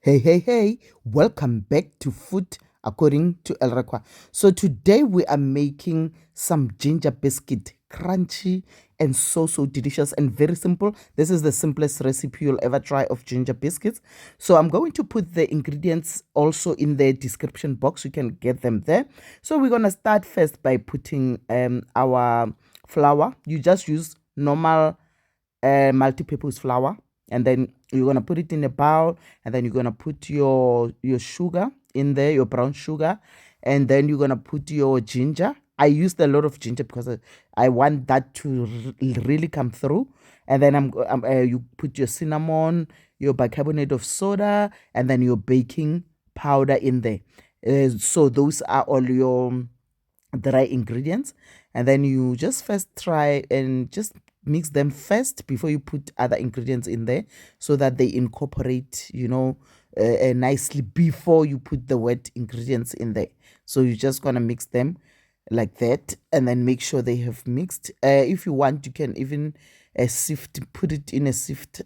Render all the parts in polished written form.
Hey, welcome back to Food According to El Requa. So today we are making some ginger biscuit, crunchy and so delicious and very simple. This is the simplest recipe you'll ever try of ginger biscuits. So I'm going to put the ingredients also in the description box. You can get them there. So we're going to start first by putting our flour. You just use normal multi-purpose flour, and then you're gonna put it in a bowl, and then you're gonna put your sugar in there, your brown sugar, and then you're gonna put your ginger. I used a lot of ginger because I want that to really come through. And then you put your cinnamon, your bicarbonate of soda, and then your baking powder in there. So those are all your dry ingredients, and then you just first try and just mix them first before you put other ingredients in there, so that they incorporate nicely before you put the wet ingredients in there. So you're just gonna mix them like that, and then make sure they have mixed. If you want, you can even put it in a sift,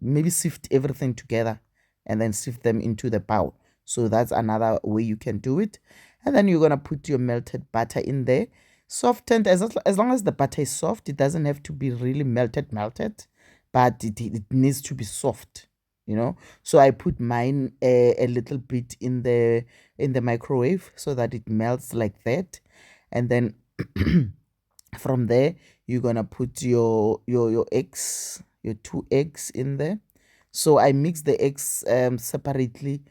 maybe sift everything together and then sift them into the bowl. So that's another way you can do it. And then you're gonna put your melted butter in there, softened. As long as the butter is soft, it doesn't have to be really melted, but it needs to be soft, So I put mine a little bit in the microwave so that it melts like that, and then from there you're gonna put your eggs, your 2 eggs in there. So I mix the eggs separately,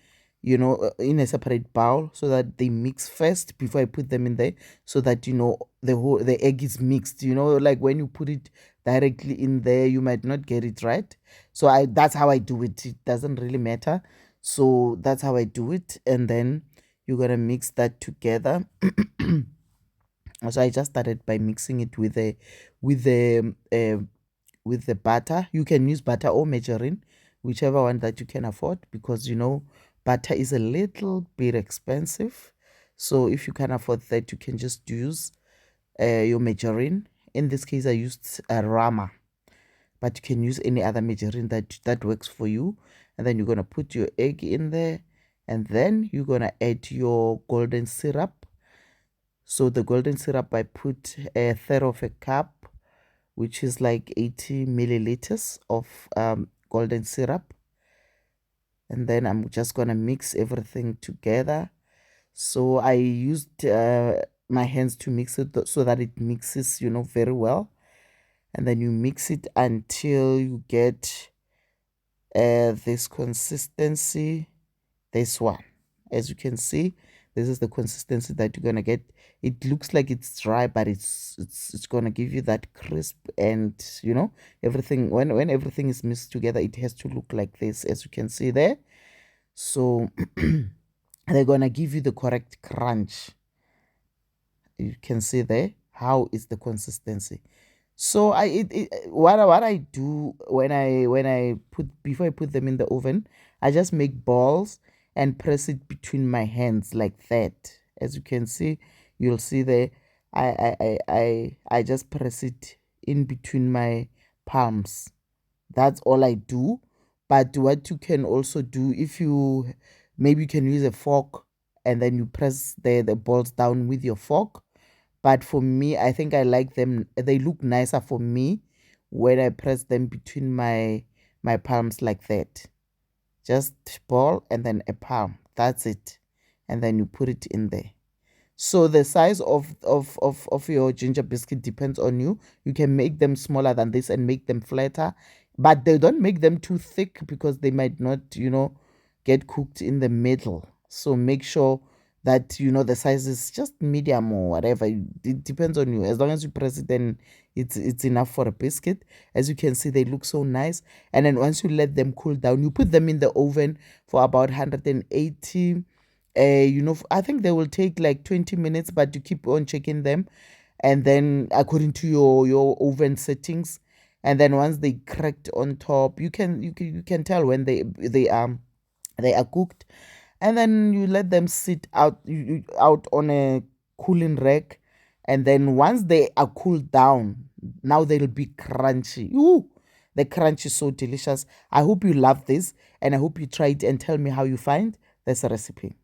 in a separate bowl, so that they mix first before I put them in there, so that the egg is mixed. Like when you put it directly in there, you might not get it right. So that's how I do it. It doesn't really matter. So that's how I do it, and then you're gonna mix that together. So I just started by mixing it with the with the butter. You can use butter or margarine, whichever one that you can afford, because butter is a little bit expensive. So if you can afford that, you can just use your margarine. In this case, I used Rama, but you can use any other margarine that works for you. And then you're gonna put your egg in there, and then you're gonna add your golden syrup. So the golden syrup, I put a third of a cup, which is like 80 milliliters of golden syrup. And then I'm just gonna mix everything together. So I used my hands to mix it so that it mixes, very well. And then you mix it until you get this consistency, this one. As you can see, this is the consistency that you're gonna get. It looks like it's dry, but it's gonna give you that crisp, and everything. When everything is mixed together, it has to look like this, as you can see there. So they're gonna give you the correct crunch. You can see there how is the consistency. So what I do when I put before I put them in the oven, I just make balls and press it between my hands like that. As you can see, you'll see there. I just press it in between my palms. That's all I do. But what you can also do, if you maybe you can use a fork, and then you press the balls down with your fork. But for me, I think I like them. They look nicer for me when I press them between my palms like that. Just ball and then a palm. That's it. And then you put it in there. So the size of your ginger biscuit depends on you. You can make them smaller than this and make them flatter, but they don't make them too thick, because they might not, get cooked in the middle. So make sure that the size is just medium or whatever. It depends on you. As long as you press it, then it's enough for a biscuit. As you can see, they look so nice. And then once you let them cool down, you put them in the oven for about 180. I think they will take like 20 minutes, but you keep on checking them, and then according to your oven settings. And then once they cracked on top, you can tell when they are cooked. And then you let them sit out, out on a cooling rack. And then once they are cooled down, now they'll be crunchy. Ooh, The crunch is so delicious. I hope you love this, and I hope you try it and tell me how you find this recipe.